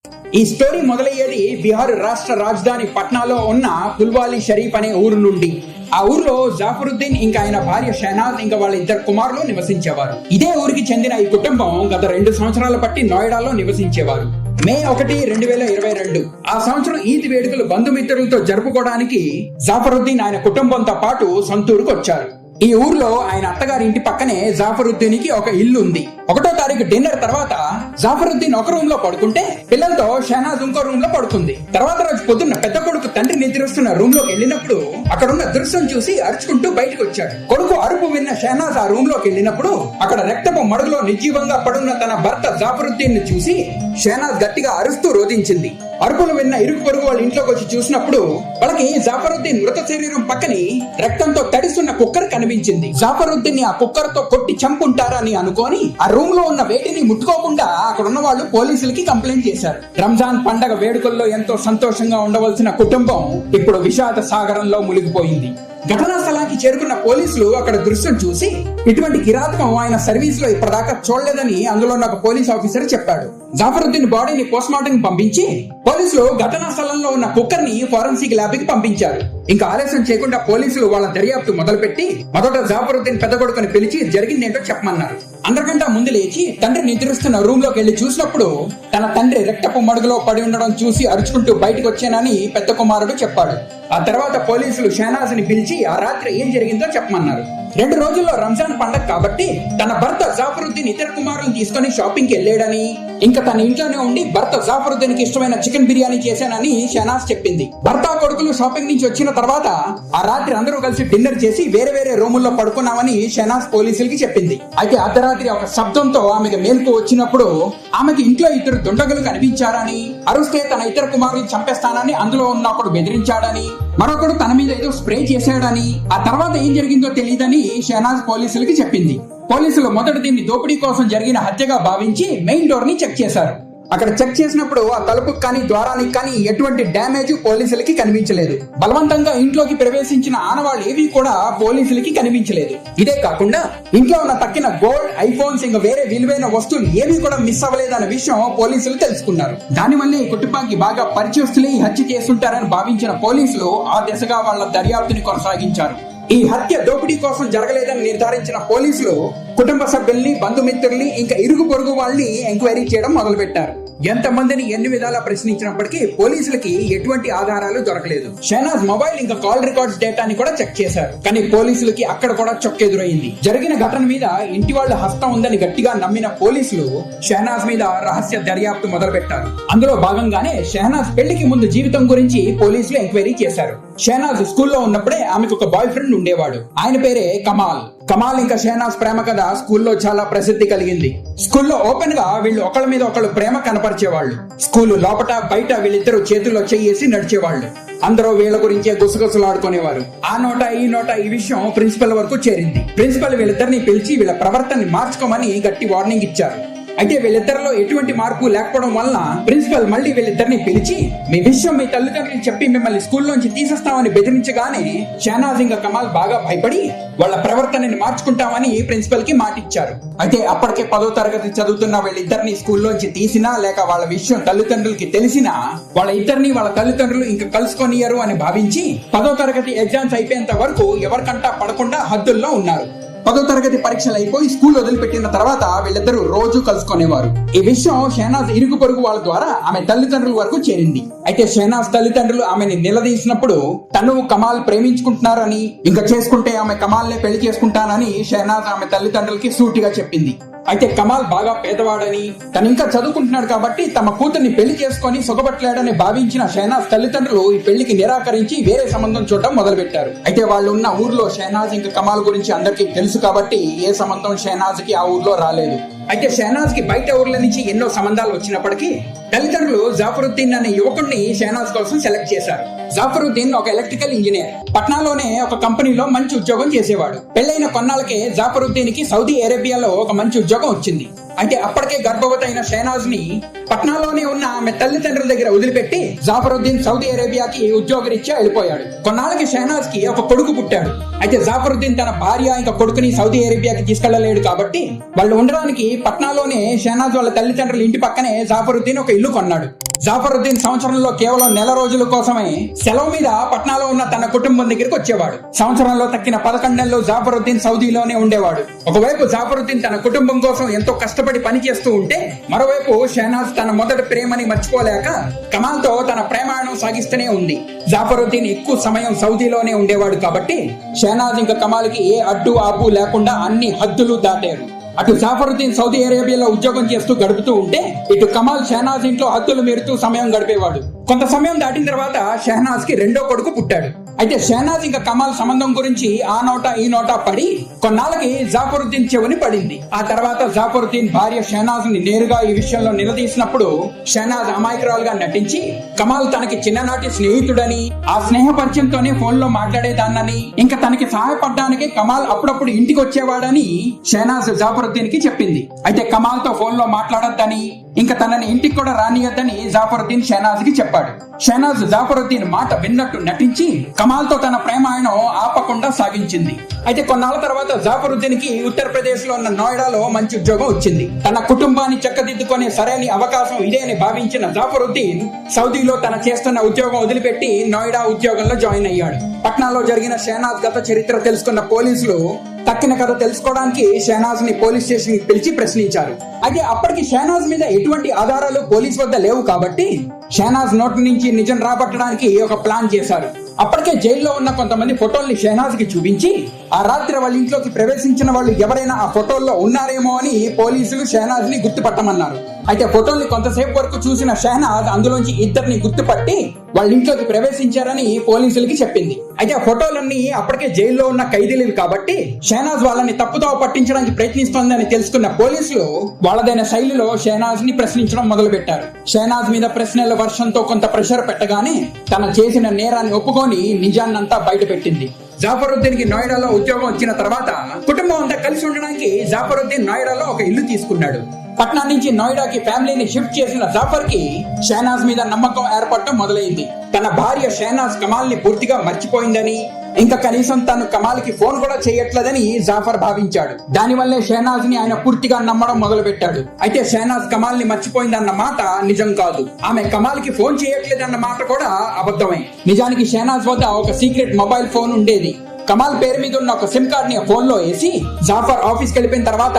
ఈ స్టోరీ మొదలయ్యేది బీహార్ రాష్ట్ర రాజధాని పట్నాలో ఉన్న పుల్వాలి షరీఫ్ అనే ఊరు నుండి. ఆ ఊర్లో జాఫరుద్దీన్ ఇంకా ఆయన భార్య షహనాజ్ ఇంకా వాళ్ళ ఇద్దరు కుమారులు నివసించేవారు. ఇదే ఊరికి చెందిన ఈ కుటుంబం గత 2 సంవత్సరాల బట్టి నోయిడాలో నివసించేవారు. మే 1, 2022 ఆ సంవత్సరం ఈద్ వేడుకలు బంధుమిత్రులతో జరుపుకోవడానికి జాఫరుద్దీన్ ఆయన కుటుంబంతో పాటు సొంతూరుకు వచ్చారు. ఈ ఊర్లో ఆయన అత్తగారి ఇంటి పక్కనే జాఫరుద్దీన్ కి ఒక ఇల్లు ఉంది. 1వ తారీఖు డిన్నర్ తర్వాత జాఫరుద్దీన్ ఒక రూమ్ లో పడుకుంటే పిల్లలతో షహనాజ్ ఇంకో రూమ్ లో పడుకుంది. తర్వాత రోజు పొద్దున్న పెద్ద కొడుకు తండ్రి నిద్రిస్తున్న రూమ్ లోకి వెళ్ళినప్పుడు అక్కడున్న దృశ్యం చూసి అరుచుకుంటూ బయటకు వచ్చాడు. కొడుకు అరుపు విన్న షహనాజ్ ఆ రూమ్ లోకి వెళ్ళినప్పుడు అక్కడ రక్తపు మడుగులో నిర్జీవంగా పడున్న తన భర్త జాఫరుద్దీన్ ని చూసి షహనాజ్ గట్టిగా అరుస్తూ రోధించింది. అరుపులు విన్న ఇరుగు పొరుగు వాళ్ళ ఇంట్లోకి వచ్చి చూసినప్పుడు వాళ్ళకి జాఫరుద్దీన్ మృత శరీరం పక్కని రక్తంతో తడిస్తున్న కుక్కర్ కనిపించింది. జాఫరుద్దీన్ ని ఆ కుక్కర్ తో కొట్టి చంపుంటారని అనుకోని ఆ రూమ్ లో ఉన్న వేటిని ముట్టుకోకుండా అక్కడ ఉన్న వాళ్ళు పోలీసులకి కంప్లైంట్ చేశారు. రంజాన్ పండగ వేడుకల్లో ఎంతో సంతోషంగా ఉండవలసిన కుటుంబం ఇప్పుడు విషాద సాగరంలో మునిగిపోయింది. ఘటనా స్థలానికి చేరుకున్న పోలీసులు అక్కడ దృశ్యం చూసి ఇటువంటి కిరాతకం ఆయన సర్వీస్ లో ఇప్పటిదాకా చూడలేదని అందులో ఒక పోలీస్ ఆఫీసర్ చెప్పాడు. జాఫరుద్దీన్ బాడీని పోస్ట్మార్టం పంపించి పోలీసులు ఘటనా స్థలంలో ఉన్న కుక్కర్ ని ఫోరెన్సిక్ ల్యాబ్ కి పంపించారు. ఇంకా ఆలస్యం చేయకుండా పోలీసులు వాళ్ళ దర్యాప్తు మొదలుపెట్టి మొదట జాఫరుద్దీన్ పెద్ద కొడుకుని పిలిచి జరిగిందేంటో చెప్పమన్నారు. అందరికంటే ముందు లేచి తండ్రి నిద్రిస్తున్న రూమ్ లోకి వెళ్లి చూసినప్పుడు తన తండ్రి రక్తపు మడుగులో పడి ఉండడం చూసి అరుచుకుంటూ బయటకు వచ్చానని పెద్ద కుమారుడు చెప్పాడు. ఆ తర్వాత పోలీసులు షహనాజ్ ని పిలిచి ఆ రాత్రి ఏం జరిగిందో చెప్పమన్నారు. 2 రోజుల్లో రంజాన్ పండగ కాబట్టి తన భర్త జాఫరుద్దీన్ ఇతర కుమారులను తీసుకుని షాపింగ్ కి వెళ్ళాడని, ఇంకా తన ఇంట్లోనే ఉండి భర్త జాఫరుద్దీన్ కి ఇష్టమైన చికెన్ బిర్యానీ చేశానని షహనాజ్ చెప్పింది. భర్త కొడుకులు షాపింగ్ నుంచి వచ్చిన తర్వాత ఆ రాత్రి అందరూ కలిసి డిన్నర్ చేసి వేరే వేరే రూముల్లో పడుకున్నామని షహనాజ్ పోలీసులకి చెప్పింది. అయితే అర్ధరాత్రి ఒక శబ్దంతో ఆమెకు మేల్కు వచ్చినప్పుడు ఆమెకి ఇంట్లో 2 దుండగులు కనిపించారని, అరుస్తే తన ఇతర కుమారులు చంపేస్తానని అందులో ఉన్న ఒకడు బెదిరించాడని, మరొకడు తన మీద ఏదో స్ప్రే చేశాడని, ఆ తర్వాత ఏం జరిగిందో తెలియదని షహనాజ్ పోలీసులకి చెప్పింది. పోలీసులు మొదట దీన్ని దోపిడీ కోసం జరిగిన హత్యగా భావించి మెయిన్ డోర్ ని చెక్ చేశారు. అక్కడ చెక్ చేసినప్పుడు ఆ తలుపుకి కానీ ద్వారానికి కానీ ఎటువంటి డ్యామేజ్ పోలీసులకి కనిపించలేదు. బలవంతంగా ఇంట్లోకి ప్రవేశించిన ఆనవాళ్ళు ఏవి కూడా పోలీసులకి కనిపించలేదు. ఇదే కాకుండా ఇంట్లో ఉన్న తక్కిన గోల్డ్, ఐఫోన్స్ ఇంకా వేరే విలువైన వస్తువులు ఏవి కూడా మిస్ అవ్వలేదన్న విషయం పోలీసులు తెలుసుకున్నారు. దానివల్లే ఈ కుటుంబానికి బాగా పరిచయస్తులే ఈ హత్య చేస్తుంటారని భావించిన పోలీసులు ఆ దిశగా వాళ్ళ దర్యాప్తుని కొనసాగించారు. ఈ హత్య దోపిడీ కోసం జరగలేదని నిర్ధారించిన పోలీసులు కుటుంబ సభ్యుల్ని, బంధుమిత్రుల్ని ఇంకా ఇరుగు పొరుగు వాళ్ళని ఎంక్వైరీ చేయడం మొదలుపెట్టారు. ఎంతమందిని ఎన్ని విధాలా ప్రశ్నించినప్పటికీ పోలీసులకి ఎటువంటి ఆధారాలు దొరకలేదు. షహనాజ్ మొబైల్ ఇంకా కాల్ రికార్డ్స్ డేటాని కూడా చెక్ చేశారు. కానీ పోలీసులకి అక్కడ కూడా చొక్కెదురైంది. జరిగిన ఘటన మీద ఇంటి వాళ్ళ హస్తం ఉందని గట్టిగా నమ్మిన పోలీసులు షహనాజ్ మీద రహస్య దర్యాప్తు మొదలు పెట్టారు. అందులో భాగంగానే షహనాజ్ పెళ్లికి ముందు జీవితం గురించి పోలీసులు ఎంక్వైరీ చేశారు. షహనాజ్ స్కూల్లో ఉన్నప్పుడే ఆమెకు ఒక బాయ్ ఫ్రెండ్ ఉండేవాడు. ఆయన పేరే కమాల్. ఇంకా షహనాజ్ ప్రేమ కథ స్కూల్లో చాలా ప్రసిద్ధి కలిగింది. స్కూల్లో ఓపెన్ గా వీళ్ళు ఒకళ్ళ మీద ఒకళ్ళు ప్రేమ కనపరిచేవాళ్ళు. స్కూల్ లోపట బయట వీళ్ళిద్దరూ చేతుల్లో చెయ్యేసి నడిచేవాళ్ళు. అందరూ వీళ్ళ గురించే గుసగుసలాడుకునేవారు. ఆ నోట ఈ విషయం ప్రిన్సిపల్ వరకు చేరింది. ప్రిన్సిపల్ వీళ్ళిద్దరిని పిలిచి వీళ్ళ ప్రవర్తనని మార్చుకోమని గట్టి వార్నింగ్ ఇచ్చారు. అయితే వీళ్ళిద్దరిలో ఎటువంటి మార్పు లేకపోవడం వలన ప్రిన్సిపల్ మళ్ళీ వీళ్ళిద్దరిని పిలిచి మీ విషయం మీ తల్లిదండ్రులు చెప్పి మిమ్మల్ని స్కూల్లోంచి తీసేస్తామని బెదిరించగానే షహనాజ్ ఇంకా కమాల్ బాగా భయపడి వాళ్ళ ప్రవర్తనని మార్చుకుంటామని ప్రిన్సిపల్ కి మాటిచ్చారు. అయితే అప్పటికే 10వ తరగతి చదువుతున్న వీళ్ళిద్దరిని స్కూల్లోంచి తీసినా లేక వాళ్ళ విషయం తల్లిదండ్రులకి తెలిసినా వాళ్ళ ఇద్దరిని వాళ్ళ తల్లిదండ్రులు ఇంకా కలుసుకొనియరు అని భావించి 10వ తరగతి ఎగ్జామ్స్ అయిపోయేంత వరకు ఎవరికంటా పడకుండా హద్దుల్లో ఉన్నారు. 10వ తరగతి పరీక్షలు అయిపోయి స్కూల్ వదిలిపెట్టిన తర్వాత వీళ్ళిద్దరూ రోజు కలుసుకునేవారు. ఈ విషయం షహనాజ్ ఇరుగు పొరుగు వాళ్ళ ద్వారా ఆమె తల్లిదండ్రుల వరకు చేరింది. అయితే షహనాజ్ తల్లిదండ్రులు ఆమెని నిలదీసినప్పుడు తను కమాల్ ప్రేమించుకుంటున్నారని, ఇంకా చేసుకుంటే ఆమె కమాల్నే పెళ్లి చేసుకుంటానని షహనాజ్ ఆమె తల్లిదండ్రులకి సూటిగా చెప్పింది. అయితే కమాల్ బాగా పేదవాడని, తను ఇంకా చదువుకుంటున్నాడు కాబట్టి తమ కూతుర్ని పెళ్లి చేసుకుని సుఖపట్టలేడని భావించిన షహనాజ్ తల్లిదండ్రులు ఈ పెళ్లికి నిరాకరించి వేరే సంబంధం చూడటం మొదలుపెట్టారు. అయితే వాళ్ళు ఉన్న ఊర్లో షహనాజ్ ఇంకా కమాల్ గురించి అందరికీ తెలుసు కాబట్టి ఏ సంబంధం షహనాజ్ కి ఆ ఊర్లో రాలేదు. అయితే షహనాజ్ కి బయట ఊర్ల నుంచి ఎన్నో సంబంధాలు వచ్చినప్పటికీ తల్లిదండ్రులు జాఫరుద్దీన్ అనే యువకుడిని షహనాజ్ కోసం సెలెక్ట్ చేశారు. జాఫరుద్దీన్ ఒక ఎలక్ట్రికల్ ఇంజనీర్. పట్నాలోనే ఒక కంపెనీలో మంచి ఉద్యోగం చేసేవాడు. పెళ్లైన కొన్నాళ్ళకే జాఫరుద్దీన్ కి సౌదీ అరేబియాలో ఒక మంచి ఉద్యోగం వచ్చింది. అయితే అప్పటికే గర్భవతి అయిన షహనాజ్ ని పట్నాలోనే ఉన్న ఆమె తల్లిదండ్రుల దగ్గర వదిలిపెట్టి జాఫరుద్దీన్ సౌదీ అరేబియాకి ఉద్యోగరీత్యా వెళ్ళిపోయాడు. కొన్నాళ్ళకి షహనాజ్ కి ఒక కొడుకు పుట్టాడు. అయితే జాఫరుద్దీన్ తన భార్య ఇంకా కొడుకుని సౌదీ అరేబియాకి తీసుకెళ్లలేడు కాబట్టి వాళ్ళు ఉండడానికి పట్నాలోనే షహనాజ్ వాళ్ళ తల్లిదండ్రుల ఇంటి పక్కనే జాఫరుద్దీన్ ఒక ఇల్లు కొన్నాడు. జాఫరుద్దీన్ సంవత్సరంలో కేవలం నెల రోజుల కోసమే సెలవు మీద పట్నాలో ఉన్న తన కుటుంబం దగ్గరికి వచ్చేవాడు. సంవత్సరంలో తక్కిన 11 నెలలు జాఫరుద్దీన్ సౌదీలోనే ఉండేవాడు. ఒకవైపు జాఫరుద్దీన్ తన కుటుంబం కోసం ఎంతో కష్టపడి పని చేస్తూ ఉంటే, మరోవైపు షహనాజ్ తన మొదటి ప్రేమని మర్చిపోలేక కమాల్ తో తన ప్రేమాయణం సాగిస్తూనే ఉంది. జాఫరుద్దీన్ ఎక్కువ సమయం సౌదీలోనే ఉండేవాడు కాబట్టి షహనాజ్ ఇంకా కమాల్ కి ఏ అడ్డు ఆపు లేకుండా అన్ని హద్దులు దాటారు. అటు జాఫరుద్దీన్ సౌదీ అరేబియాలో ఉద్యోగం చేస్తూ గడుపుతూ ఉంటే, ఇటు కమాల్ షహనాజ్ ఇంట్లో హద్దులు మీరుతూ సమయం గడిపేవాడు. కొంత సమయం దాటిన తర్వాత షహనాజ్ కి రెండో కొడుకు పుట్టాడు. అయితే షహనాజ్ ఇంకా కమాల్ సంబంధం గురించి ఆ నోట ఈ నోట పడి కొన్నాళ్ళకి జాఫరుద్దీన్ చెవిని పడింది. ఆ తర్వాత జాఫరుద్దీన్ భార్య షహనాజ్ ని నేరుగా ఈ విషయంలో నిలదీసినప్పుడు షహనాజ్ అమాయకురాలుగా నటించి కమాల్ తనకి చిన్ననాటి స్నేహితుడని, ఆ స్నేహ పరిచయంతోనే ఫోన్ లో మాట్లాడేదాన్నని, ఇంకా తనకి సహాయపడడానికి కమాల్ అప్పుడప్పుడు ఇంటికి వచ్చేవాడని షహనాజ్ జాఫరుద్దీన్ కి చెప్పింది. అయితే కమాల్ తో ఫోన్ లో మాట్లాడొద్దని, ఇంకా తనని ఇంటికి కూడా రానియద్దని జాఫరుద్దీన్ షహనాజ్ కి చెప్పాడు. షహనాజ్ జాఫరుద్దీన్ మాట విన్నట్టు నటించి కమాల్ తో తన ప్రేమాయణం ఆపకుండా సాగించింది. అయితే కొన్నాళ్ళ తర్వాత జాఫరుద్దీన్ కి ఉత్తరప్రదేశ్ లో ఉన్న నోయిడాలో మంచి ఉద్యోగం వచ్చింది. తన కుటుంబాన్ని చక్కదిద్దుకునే సరైన అవకాశం ఇదే అని భావించిన జాఫరుద్దీన్ సౌదీలో తన చేస్తున్న ఉద్యోగం వదిలిపెట్టి నోయిడా ఉద్యోగంలో జాయిన్ అయ్యాడు. పట్నాలో జరిగిన షహనాజ్ గత చరిత్ర తెలుసుకున్న పోలీసులు తక్కిన కథ తెలుసుకోవడానికి షహనాజ్ ని పోలీస్ స్టేషన్ కి పిలిచి ప్రశ్నించారు. అయితే అప్పటికి షహనాజ్ మీద ఎటువంటి ఆధారాలు పోలీస్ వద్ద లేవు కాబట్టి షహనాజ్ నోటి నుంచి నిజం రాబట్టడానికి ఒక ప్లాన్ చేశారు. అప్పటికే జైల్లో ఉన్న కొంతమంది ఫోటోల్ని షహనాజ్ కి చూపించి ఆ రాత్రి వాళ్ళ ఇంట్లోకి ప్రవేశించిన వాళ్ళు ఎవరైనా ఆ ఫోటోల్లో ఉన్నారేమో అని పోలీసులు షహనాజ్ ని గుర్తుపట్టమన్నారు. అయితే ఫోటోల్ని కొంతసేపు వరకు చూసిన షహనాజ్ అందులోంచి ఇద్దరిని గుర్తుపట్టి వాళ్ళ ఇంట్లోకి ప్రవేశించారని పోలీసులకి చెప్పింది. అయితే ఆ ఫోటోలన్నీ అప్పటికే జైల్లో ఉన్న ఖైదీలు కాబట్టి షహనాజ్ వాళ్ళని తప్పుదోవ పట్టించడానికి ప్రయత్నిస్తోందని తెలుసుకున్న పోలీసులు వాళ్ళదైన శైలిలో షహనాజ్ ని ప్రశ్నించడం మొదలు పెట్టారు. షహనాజ్ మీద ప్రశ్నల వర్షంతో కొంత ప్రెషర్ పెట్టగానే తన చేసిన నేరాన్ని ఒప్పుకొని నిజాన్నంతా బయట పెట్టింది. జాఫరుద్దీన్ కి నోయిడాలో ఉద్యోగం వచ్చిన తర్వాత కుటుంబం అంతా కలిసి ఉండడానికి జాఫరుద్దీన్ నోయిడాలో ఒక ఇల్లు తీసుకున్నాడు. పట్నా నుంచి నోయిడాకి ఫ్యామిలీని షిఫ్ట్ చేసిన జాఫర్ కి షహనాజ్ మీద నమ్మకం ఏర్పడటం మొదలైంది. తన భార్య షహనాజ్ కమాల్ ని పూర్తిగా మర్చిపోయిందని, ఇంకా కనీసం తను కమాల్ కి ఫోన్ కూడా చేయట్లేదని జాఫర్ భావించాడు. దానివల్లే షహనాజ్ ని ఆయన పూర్తిగా నమ్మడం మొదలు పెట్టాడు. అయితే షహనాజ్ కమాల్ ని మర్చిపోయిందన్న మాట నిజం కాదు. ఆమె కమాల్ కి ఫోన్ చేయట్లేదన్న మాట కూడా అబద్ధమే. నిజానికి షహనాజ్ వద్ద ఒక సీక్రెట్ మొబైల్ ఫోన్ ఉండేది. కమాల్ పేరు మీద ఉన్న ఒక సిమ్ కార్డ్ ని ఫోన్ లో వేసి జాఫర్ ఆఫీస్కి వెళ్ళిపోయిన తర్వాత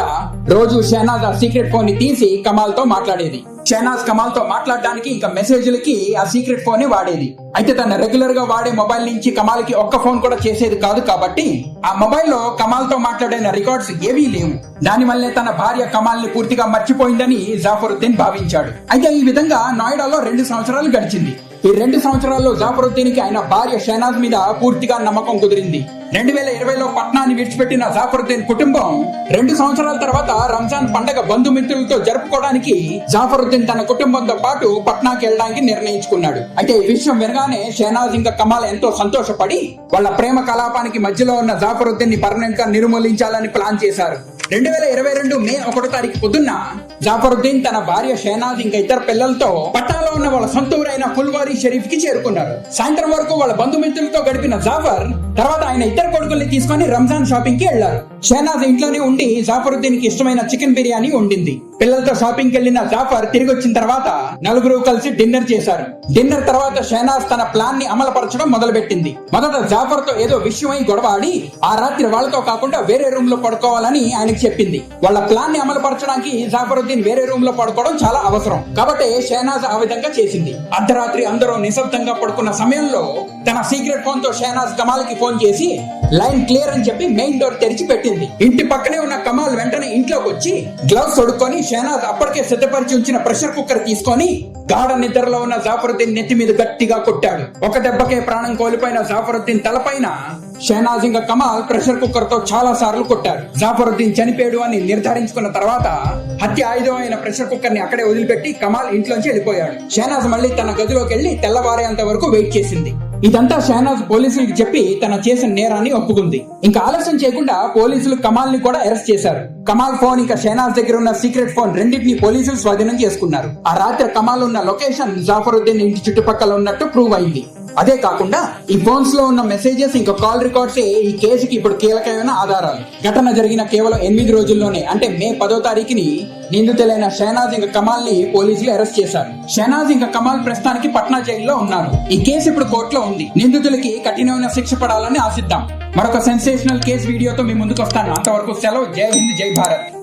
రోజు షహనాజ్ ఆ సీక్రెట్ ఫోన్ ని తీసి కమాల్ తో మాట్లాడేది. షహనాజ్ కమాల్ తో మాట్లాడడానికి ఇంకా మెసేజ్లకి ఆ సీక్రెట్ ఫోన్ ని వాడేది. అయితే తన రెగ్యులర్ గా వాడే మొబైల్ నుంచి కమాల్ కి ఒక్క ఫోన్ కూడా చేసేది కాదు కాబట్టి ఆ మొబైల్ లో కమాల్ తో మాట్లాడిన రికార్డ్స్ ఏవీ లేవు. దానివల్లే తన భార్య కమాల్ ని పూర్తిగా మర్చిపోయిందని జాఫరుద్దీన్ భావించాడు. అయితే ఈ విధంగా నోయిడాలో 2 సంవత్సరాలు గడిచింది. ఈ 2 సంవత్సరాల్లో జాఫరుద్దీన్ కి ఆయన భార్య షహనాజ్ మీద పూర్తిగా నమ్మకం కుదిరింది. 2020లో పట్నాన్ని విడిచిపెట్టిన జాఫరుద్దీన్ కుటుంబం 2 సంవత్సరాల తర్వాత రంజాన్ పండగ బంధుమిత్రులతో జరుపుకోవడానికి జాఫరుద్దీన్ తన కుటుంబంతో పాటు పట్నాకి వెళ్ళడానికి నిర్ణయించుకున్నాడు. అయితే ఈ విషయం వినగానే షహనాజ్ ఇంకా కమాల్ ఎంతో సంతోషపడి వాళ్ళ ప్రేమ కలాపానికి మధ్యలో ఉన్న జాఫరుద్దీన్ ని పర్మనెంట్ గా నిర్మూలించాలని ప్లాన్ చేశారు. 2022 మే 1వ తారీఖు పొద్దున్న జాఫరుద్దీన్ తన భార్య షహనాజ్ ఇంకా ఇద్దరు పిల్లలతో పట్నాలో ఉన్న వాళ్ళ సొంత ఊరైన ఫుల్వారీ షరీఫ్ కి చేరుకున్నారు. సాయంత్రం వరకు వాళ్ళ బంధుమిత్రులతో గడిపిన జాఫర్ తర్వాత ఆయన ఇద్దరు కొడుకుల్ని తీసుకొని రంజాన్ షాపింగ్ కి వెళ్లారు. షహనాజ్ ఇంట్లోనే ఉండి జాఫరుద్దీన్ కి ఇష్టమైన చికెన్ బిర్యానీ వండింది. పిల్లలతో షాపింగ్ కి వెళ్లిన జాఫర్ తిరిగి వచ్చిన తర్వాత నలుగురు కలిసి డిన్నర్ చేశారు. డిన్నర్ తర్వాత షహనాజ్ తన ప్లాన్ ని అమలుపరచడం మొదలు పెట్టింది. మొదట జాఫర్ తో ఏదో విషయమై గొడవ ఆడి ఆ రాత్రి వాళ్ళతో కాకుండా వేరే రూమ్ లో పడుకోవాలని ఆయనకి చెప్పింది. వాళ్ళ ప్లాన్ ని అమలుపరచడానికి జాఫరుద్దీన్ వేరే రూమ్ లో పడుకోవడం చాలా అవసరం కాబట్టి షహనాజ్ ఆ విధంగా చేసింది. అర్ధరాత్రి అందరూ నిశ్శబ్దంగా పడుకున్న సమయంలో తన సీక్రెట్ ఫోన్ తో షహనాజ్ కమాల్ కి ఫోన్ చేసి లైన్ క్లియర్ అని చెప్పి మెయిన్ డోర్ తెరిచి పెట్టింది. ఇంటి పక్కనే ఉన్న కమాల్ వెంటనే ఇంట్లోకి వచ్చి గ్లౌస్ తొడుక్కొని షహనాజ్ అప్పటికే సిద్ధపరిచి ఉంచిన ప్రెషర్ కుక్కర్ తీసుకొని గాఢ నిద్రలో ఉన్న జాఫరుద్దీన్ నెత్తి మీద గట్టిగా కొట్టాడు. ఒక దెబ్బకే ప్రాణం కోల్పోయిన జాఫరుద్దీన్ తలపైన షహనాజ్ ఇంకా కమాల్ ప్రెషర్ కుక్కర్ తో చాలా సార్లు కొట్టారు. జాఫరుద్దీన్ చనిపోయాడు అని నిర్ధారించుకున్న తర్వాత హత్య ఆయుధం అయిన ప్రెషర్ కుక్కర్ ని అక్కడే వదిలిపెట్టి కమాల్ ఇంట్లోంచి వెళ్ళిపోయాడు. షహనాజ్ మళ్ళీ తన గదిలోకి వెళ్లి తెల్లవారేంత వరకు వెయిట్ చేసింది. ఇదంతా షహనాజ్ పోలీసులకు చెప్పి తన చేసిన నేరాన్ని ఒప్పుకుంది. ఇంకా ఆలస్యం చేయకుండా పోలీసులు కమాల్ ని కూడా అరెస్ట్ చేశారు. కమాల్ ఫోన్ ఇంకా షహనాజ్ దగ్గర ఉన్న సీక్రెట్ ఫోన్ రెండింటిని పోలీసులు స్వాధీనం చేసుకున్నారు. ఆ రాత్రి కమాల్ ఉన్న లొకేషన్ జాఫరుద్దీన్ ఇంటి చుట్టుపక్కల ఉన్నట్టు ప్రూవ్ అయింది. అదే కాకుండా ఈ ఫోన్స్ లో ఉన్న మెసేజెస్ ఇంకా కాల్ రికార్డ్స్ ఈ కేసుకి ఇప్పుడు కీలకమైన ఆధారాలు. ఘటన జరిగిన కేవలం 8 రోజుల్లోనే అంటే మే 10వ తారీఖుని నిందితులైన షహనాజ్ ఇంకా కమాల్ ని పోలీసులు అరెస్ట్ చేశారు. షహనాజ్ ఇంకా కమాల్ ప్రస్తుతానికి పట్నా జైల్లో ఉన్నారు. ఈ కేసు ఇప్పుడు కోర్టులో ఉంది. నిందితులకి కఠినమైన శిక్ష పడాలని ఆశిద్దాం. మరొక సెన్సేషనల్ కేసు వీడియోతో మీ ముందుకు వస్తాను. అంతవరకు సెలవు. జై హింద్, జై భారత్.